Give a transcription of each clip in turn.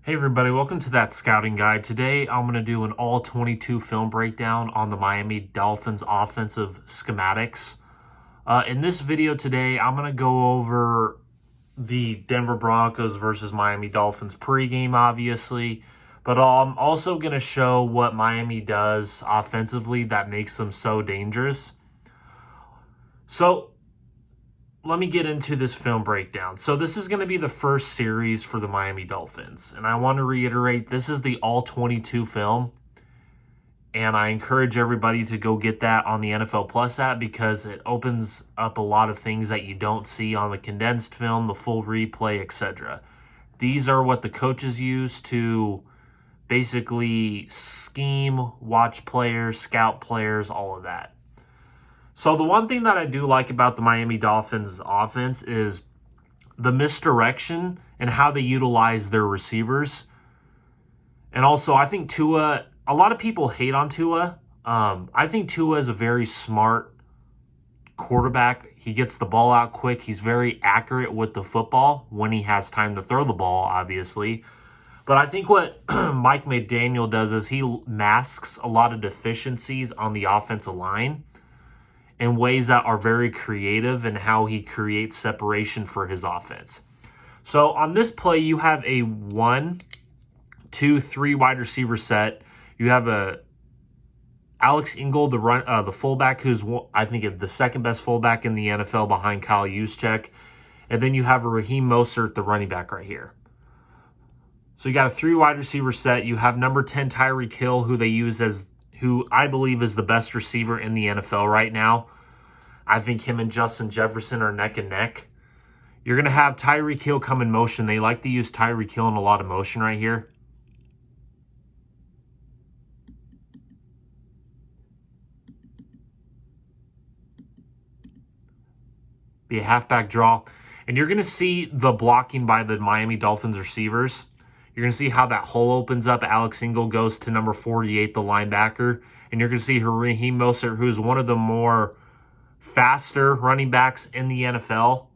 Hey everybody, welcome to that scouting guide. Today I'm going to do an all 22 film breakdown on the Miami Dolphins offensive schematics. In this video today, I'm going to go over the Denver Broncos versus Miami Dolphins pregame, obviously. But I'm also going to show what Miami does offensively that makes them so dangerous. So let me get into this film breakdown. So this is going to be the first series for the Miami Dolphins. And I want to reiterate, this is the all 22 film. And I encourage everybody to go get that on the NFL Plus app because it opens up a lot of things that you don't see on the condensed film, the full replay, etc. These are what the coaches use to basically scheme, watch players, scout players, all of that. So the one thing that I do like about the Miami Dolphins offense is the misdirection and how they utilize their receivers. And also, I think Tua, a lot of people hate on Tua. I think Tua is a very smart quarterback. He gets the ball out quick. He's very accurate with the football when he has time to throw the ball, obviously. But I think what Mike McDaniel does is he masks a lot of deficiencies on the offensive line in ways that are very creative in how he creates separation for his offense. So on this play, you have a 1, 2, 3 wide receiver set. You have a Alex Ingold, the fullback, who's I think the second best fullback in the NFL behind Kyle Juszczyk. And then you have a Raheem Mostert, the running back right here. So you got a 3 wide receiver set. You have number 10 Tyreek Hill, who I believe is the best receiver in the NFL right now. I think him and Justin Jefferson are neck and neck. You're going to have Tyreek Hill come in motion. They like to use Tyreek Hill in a lot of motion right here. Be a halfback draw. And you're going to see the blocking by the Miami Dolphins receivers. You're going to see how that hole opens up. Alex Ingold goes to number 48, the linebacker. And you're going to see Raheem Mostert, who's one of the more faster running backs in the NFL.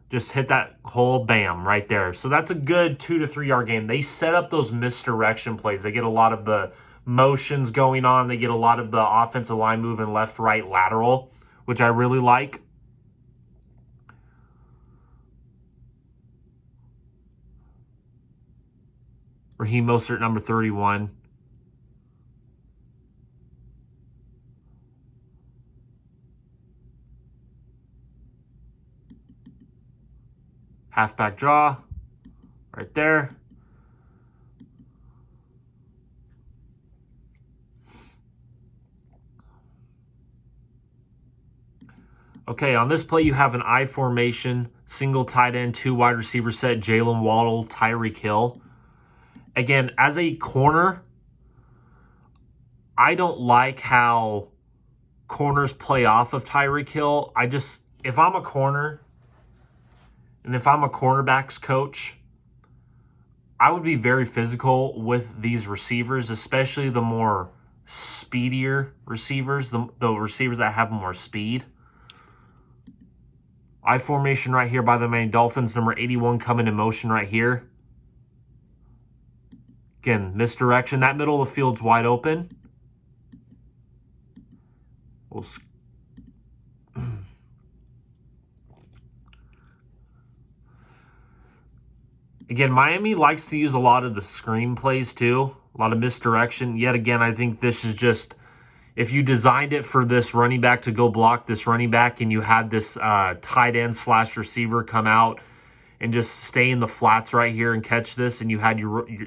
Just hit that hole, bam, right there. So that's a good 2 to 3 yard game. They set up those misdirection plays. They get a lot of the motions going on. They get a lot of the offensive line moving left, right, lateral, which I really like. Raheem Mostert, number 31. Halfback draw, right there. Okay, on this play, you have an I formation, single tight end, 2 wide receiver set, Jalen Waddle, Tyreek Hill. Again, as a corner, I don't like how corners play off of Tyreek Hill. If I'm a corner and if I'm a cornerbacks coach, I would be very physical with these receivers, especially the more speedier receivers, the receivers that have more speed. I formation right here by the Miami Dolphins, number 81 coming in motion right here. Again, misdirection. That middle of the field's wide open. Again, Miami likes to use a lot of the screen plays too. A lot of misdirection. Yet again, I think this is just, if you designed it for this running back to go block this running back and you had this tight end / receiver come out and just stay in the flats right here and catch this, and you had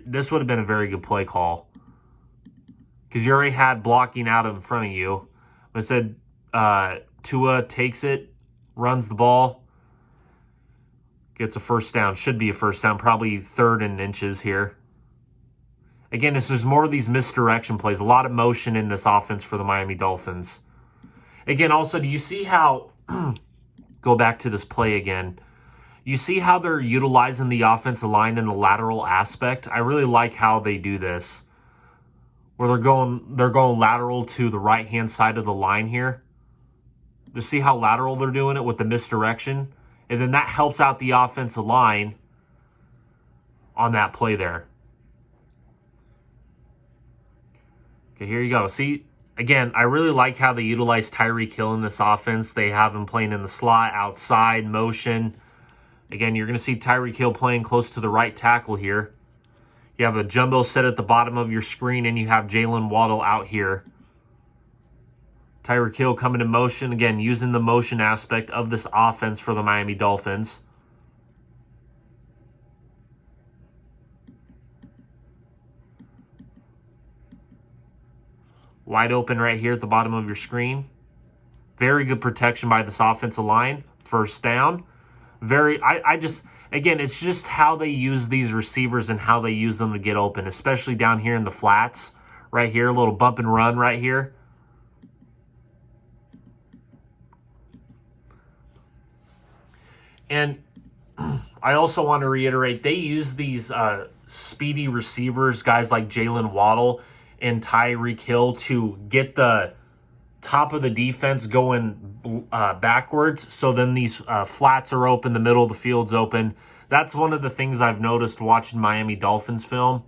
this would have been a very good play call. Because you already had blocking out in front of you. I said Tua takes it, runs the ball, gets a first down. Should be a first down, probably 3rd and inches here. Again, it's just more of these misdirection plays. A lot of motion in this offense for the Miami Dolphins. Again, also, do you see how, go back to this play again, you see how they're utilizing the offensive line in the lateral aspect? I really like how they do this, where they're going lateral to the right-hand side of the line here. Just see how lateral they're doing it with the misdirection? And then that helps out the offensive line on that play there. Okay, here you go. See, again, I really like how they utilize Tyreek Hill in this offense. They have him playing in the slot, outside, motion. Again, you're going to see Tyreek Hill playing close to the right tackle here. You have a jumbo set at the bottom of your screen, and you have Jalen Waddle out here. Tyreek Hill coming in motion, again, using the motion aspect of this offense for the Miami Dolphins. Wide open right here at the bottom of your screen. Very good protection by this offensive line. First down. Again, it's just how they use these receivers and how they use them to get open, especially down here in the flats. Right here, a little bump and run right here. And I also want to reiterate, they use these speedy receivers, guys like Jalen Waddle and Tyreek Hill, to get the top of the defense going backwards. So then these flats are open, the middle of the field's open. That's one of the things I've noticed watching Miami Dolphins film,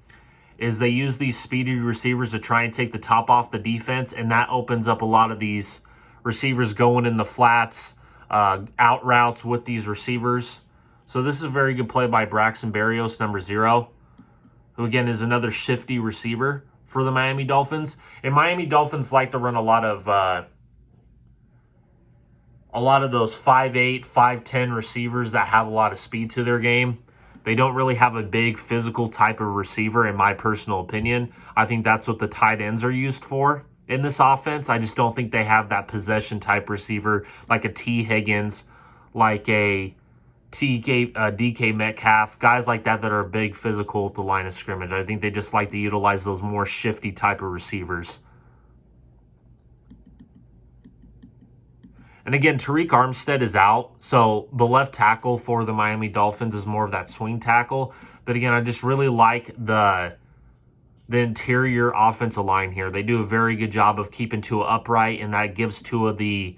is they use these speedy receivers to try and take the top off the defense, and that opens up a lot of these receivers going in the flats, out routes with these receivers. So this is a very good play by Braxton Berrios, number 0, who again is another shifty receiver for the Miami Dolphins. And Miami Dolphins like to run a lot of those 5'8", 5'10" receivers that have a lot of speed to their game. They don't really have a big physical type of receiver, in my personal opinion. I think that's what the tight ends are used for in this offense. I just don't think they have that possession type receiver like a T. Higgins, like a DK Metcalf, guys like that are big physical at the line of scrimmage. I think they just like to utilize those more shifty type of receivers. And again, Tariq Armstead is out, so the left tackle for the Miami Dolphins is more of that swing tackle. But again, I just really like the interior offensive line here. They do a very good job of keeping Tua upright, and that gives Tua the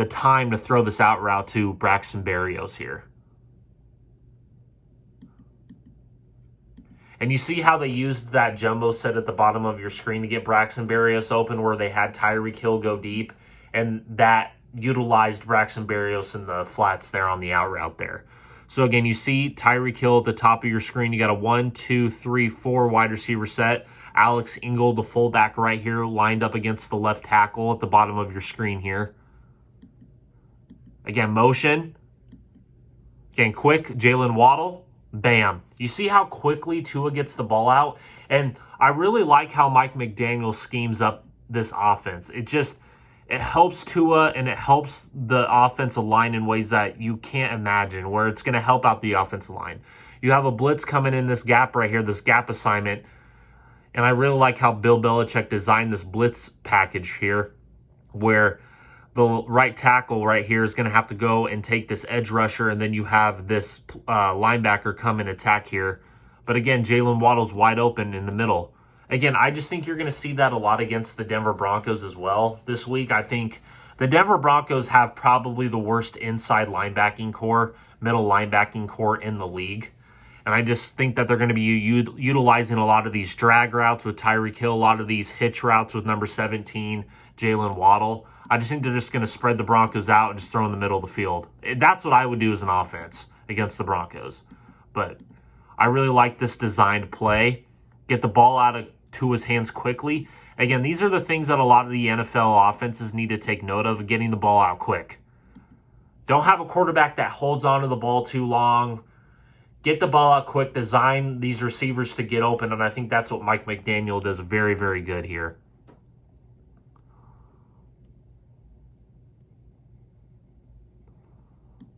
time to throw this out route to Braxton Berrios here. And you see how they used that jumbo set at the bottom of your screen to get Braxton Berrios open, where they had Tyreek Hill go deep, and that utilized Braxton Berrios in the flats there on the out route there. So again, you see Tyreek Hill at the top of your screen. You got a 1, 2, 3, 4 wide receiver set. Alex Ingold, the fullback right here, lined up against the left tackle at the bottom of your screen here. Again, motion. Again, quick, Jalen Waddle. Bam. You see how quickly Tua gets the ball out? And I really like how Mike McDaniel schemes up this offense. It helps Tua, and it helps the offensive line in ways that you can't imagine, where it's going to help out the offensive line. You have a blitz coming in this gap right here, this gap assignment. And I really like how Bill Belichick designed this blitz package here, where the right tackle right here is going to have to go and take this edge rusher, and then you have this linebacker come and attack here. But again, Jalen Waddle's wide open in the middle. Again, I just think you're going to see that a lot against the Denver Broncos as well this week. I think the Denver Broncos have probably the worst inside linebacking core, middle linebacking core in the league. And I just think that they're going to be utilizing a lot of these drag routes with Tyreek Hill, a lot of these hitch routes with number 17, Jalen Waddle. I just think they're just going to spread the Broncos out and just throw in the middle of the field. That's what I would do as an offense against the Broncos. But I really like this designed play. Get the ball out of Tua's hands quickly. Again, these are the things that a lot of the NFL offenses need to take note of, getting the ball out quick. Don't have a quarterback that holds onto the ball too long. Get the ball out quick. Design these receivers to get open, and I think that's what Mike McDaniel does very, very good here.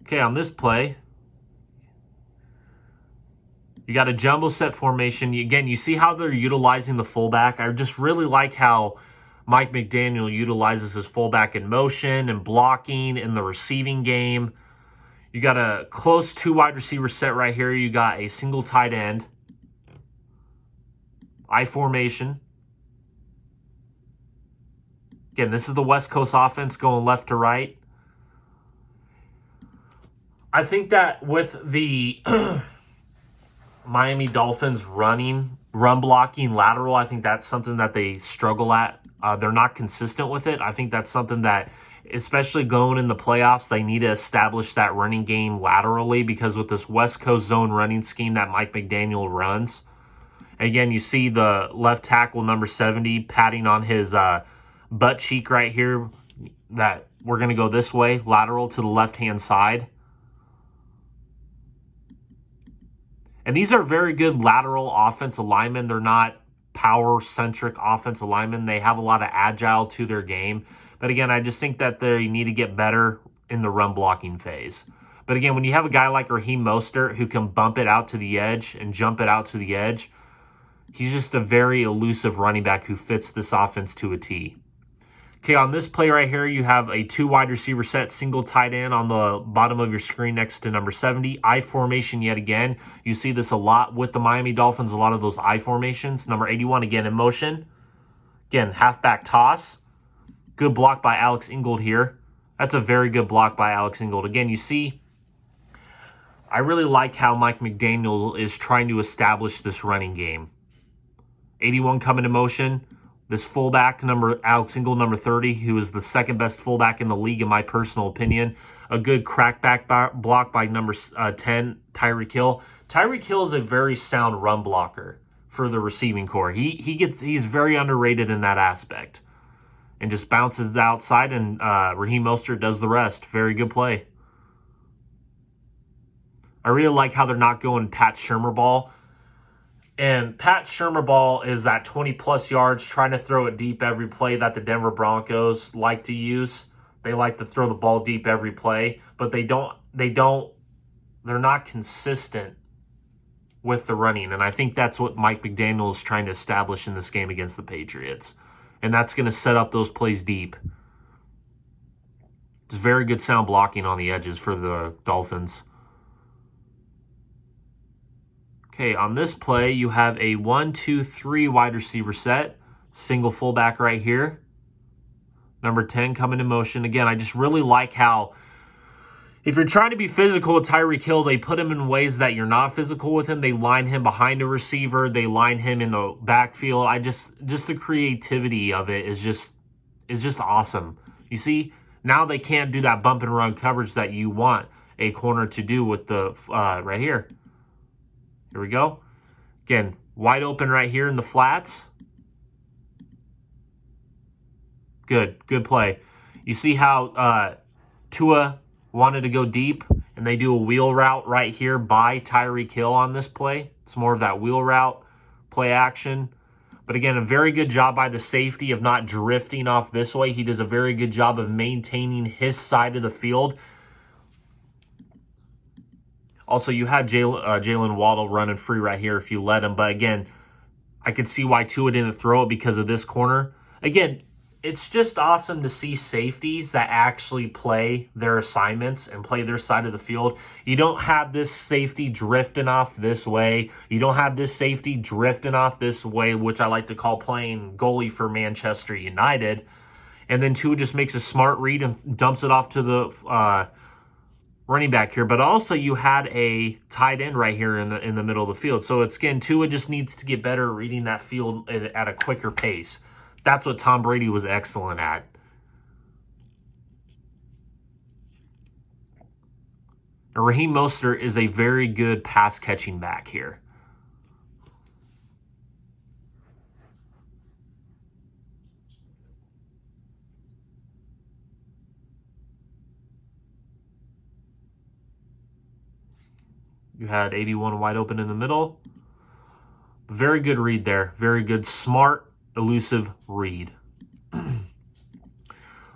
Okay, on this play, you got a jumbo set formation. Again, you see how they're utilizing the fullback. I just really like how Mike McDaniel utilizes his fullback in motion and blocking in the receiving game. You got a close 2 wide receiver set right here. You got a single tight end. I formation. Again, this is the West Coast offense going left to right. I think that with the Miami Dolphins running run blocking lateral. I think that's something that they struggle at. They're not consistent with it. I think that's something that, especially going in the playoffs, they need to establish that running game laterally, because with this West Coast zone running scheme that Mike McDaniel runs, again, you see the left tackle number 70 patting on his butt cheek right here, that we're going to go this way, lateral to the left-hand side. And these are very good lateral offensive linemen. They're not power-centric offensive linemen. They have a lot of agile to their game. But again, I just think that they need to get better in the run blocking phase. But again, when you have a guy like Raheem Mostert who can bump it out to the edge and jump it out to the edge, he's just a very elusive running back who fits this offense to a T. Okay, on this play right here, you have a 2 wide receiver set, single tight end on the bottom of your screen next to number 70. I formation yet again. You see this a lot with the Miami Dolphins, a lot of those I formations. Number 81, again in motion. Again, halfback toss. Good block by Alex Ingold here. That's a very good block by Alex Ingold. Again, you see, I really like how Mike McDaniel is trying to establish this running game. 81 coming to motion. This fullback, Alex Ingold, number 30, who is the second best fullback in the league, in my personal opinion. A good crackback block by number 10, Tyreek Hill. Tyreek Hill is a very sound run blocker for the receiving core. He's very underrated in that aspect. And just bounces outside, and Raheem Mostert does the rest. Very good play. I really like how they're not going Pat Shurmur ball. And Pat Shurmur ball is that 20-plus yards, trying to throw it deep every play that the Denver Broncos like to use. They like to throw the ball deep every play, but they're not consistent with the running. And I think that's what Mike McDaniel is trying to establish in this game against the Patriots. And that's going to set up those plays deep. It's very good sound blocking on the edges for the Dolphins. Okay, on this play, you have a 1-2-3 wide receiver set. Single fullback right here. Number 10 coming in motion. Again, I just really like how, if you're trying to be physical with Tyreek Hill, they put him in ways that you're not physical with him. They line him behind a receiver. They line him in the backfield. Just the creativity of it is just awesome. You see, now they can't do that bump and run coverage that you want a corner to do with the right here. Here we go. Again, wide open right here in the flats. Good play. You see how Tua wanted to go deep, and they do a wheel route right here by Tyreek Hill on this play. It's more of that wheel route play action. But again, a very good job by the safety of not drifting off this way. He does a very good job of maintaining his side of the field. Also, you had Jalen Waddle running free right here if you let him. But again, I could see why Tua didn't throw it because of this corner. Again, it's just awesome to see safeties that actually play their assignments and play their side of the field. You don't have this safety drifting off this way. You don't have this safety drifting off this way, which I like to call playing goalie for Manchester United. And then Tua just makes a smart read and dumps it off to the running back here. But also you had a tight end right here in the middle of the field. So it's, again, Tua just needs to get better at reading that field at a quicker pace. That's what Tom Brady was excellent at. And Raheem Mostert is a very good pass-catching back here. You had 81 wide open in the middle. Very good read there. Very good, smart, elusive read.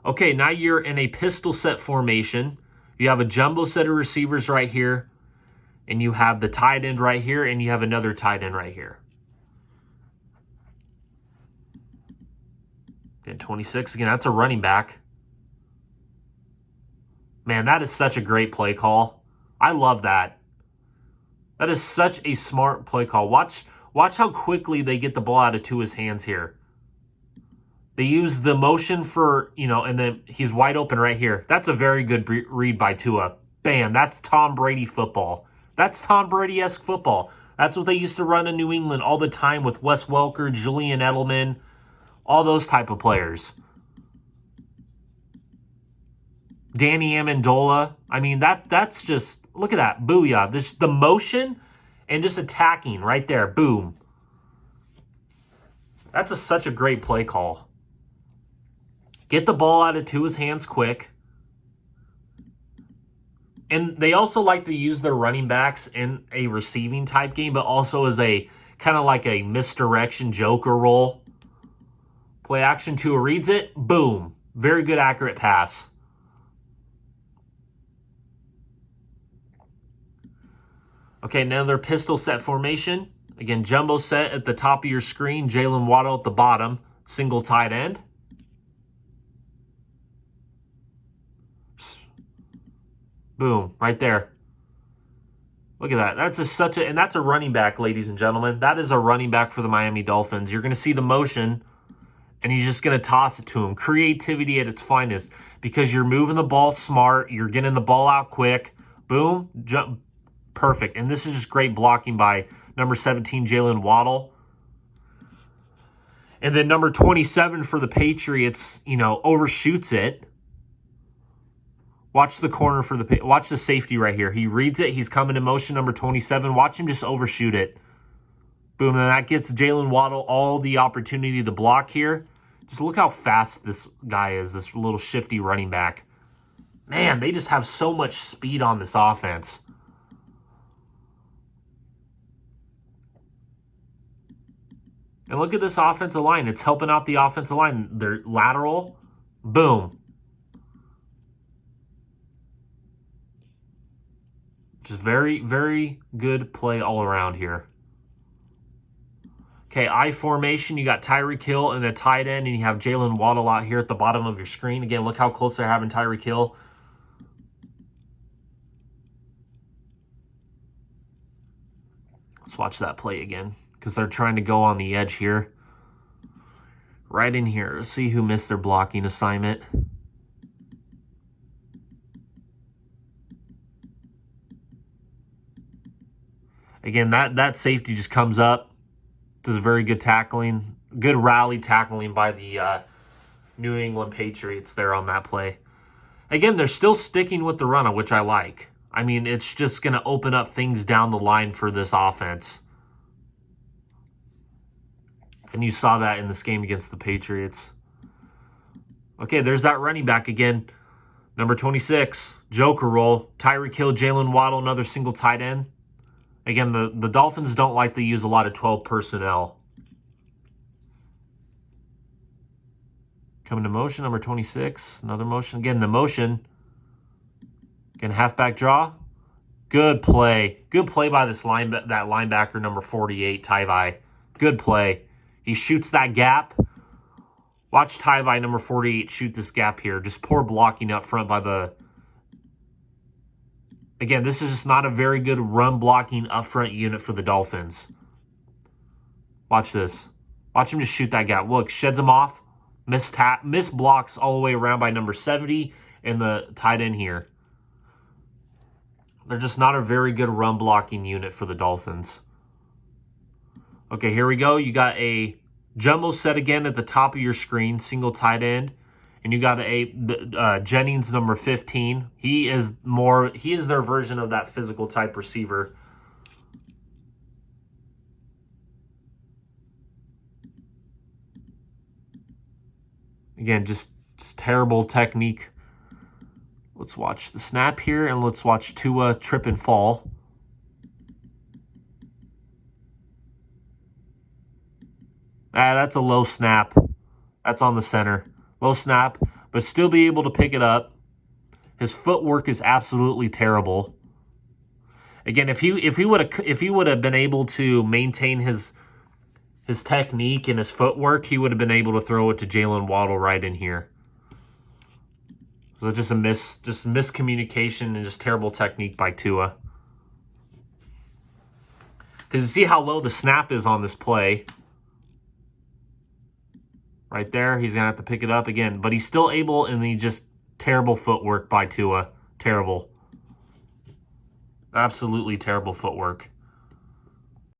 Okay, now you're in a pistol set formation. You have a jumbo set of receivers right here, and you have the tight end right here, and you have another tight end right here. Again, 26. Again, that's a running back. Man, that is such a great play call. I love that. That is such a smart play call. Watch how quickly they get the ball out of Tua's hands here. They use the motion for, and then he's wide open right here. That's a very good read by Tua. Bam, that's Tom Brady football. That's Tom Brady-esque football. That's what they used to run in New England all the time with Wes Welker, Julian Edelman, all those type of players. Danny Amendola. I mean, that's just, look at that. Booyah. This, the motion and just attacking right there. Boom. That's such a great play call. Get the ball out of Tua's hands quick. And they also like to use their running backs in a receiving type game, but also as a kind of like a misdirection joker role. Play action, Tua reads it. Boom. Very good accurate pass. Okay, now they're pistol set formation. Again, jumbo set at the top of your screen. Jalen Waddle at the bottom. Single tight end. Boom, right there. Look at that. That's and that's a running back, ladies and gentlemen. That is a running back for the Miami Dolphins. You're going to see the motion, and you're just going to toss it to him. Creativity at its finest, because you're moving the ball smart. You're getting the ball out quick. Boom, jump. Perfect. And this is just great blocking by number 17, Jalen Waddle. And then number 27 for the Patriots, overshoots it. Watch the corner for watch the safety right here. He reads it. He's coming in motion, number 27. Watch him just overshoot it. Boom. And that gets Jalen Waddle all the opportunity to block here. Just look how fast this guy is, this little shifty running back. Man, they just have so much speed on this offense. And look at this offensive line. It's helping out the offensive line. They're lateral. Boom. Just very, very good play all around here. Okay, I formation. You got Tyreek Hill and a tight end, and you have Jalen Waddle out here at the bottom of your screen. Again, look how close they're having Tyreek Hill. Let's watch that play again, because they're trying to go on the edge here. Right in here. Let's see who missed their blocking assignment. Again, that safety just comes up, does very good tackling. Good rally tackling by the New England Patriots there on that play. Again, they're still sticking with the run, which I like. I mean, it's just going to open up things down the line for this offense. And you saw that in this game against the Patriots. Okay, there's that running back again. Number 26, Joker roll. Tyreek Hill, Jalen Waddle, another single tight end. Again, the Dolphins don't like to use a lot of 12 personnel. Coming to motion, number 26. Another motion. Again, the motion. Again, halfback draw. Good play. Good play by that linebacker, number 48, Tyvi. Good play. He shoots that gap. Watch Tyvi, number 48, shoot this gap here. Just poor blocking up front by the... Again, this is just not a very good run blocking up front unit for the Dolphins. Watch this. Watch him just shoot that gap. Look, sheds him off. Miss blocks all the way around by number 70 and the tight end here. They're just not a very good run blocking unit for the Dolphins. Okay, here we go. You got a jumbo set again at the top of your screen, single tight end. And you got Jennings, number 15. He is their version of that physical type receiver. Again, just terrible technique. Let's watch the snap here, and let's watch Tua trip and fall. That's a low snap. That's on the center. Low snap, but still be able to pick it up. His footwork is absolutely terrible. Again, if he would have been able to maintain his technique and his footwork, he would have been able to throw it to Jalen Waddle right in here. So just miscommunication and just terrible technique by Tua. Because you see how low the snap is on this play. Right there, he's going to have to pick it up again. But he's still able, and he just terrible footwork by Tua. Terrible. Absolutely terrible footwork.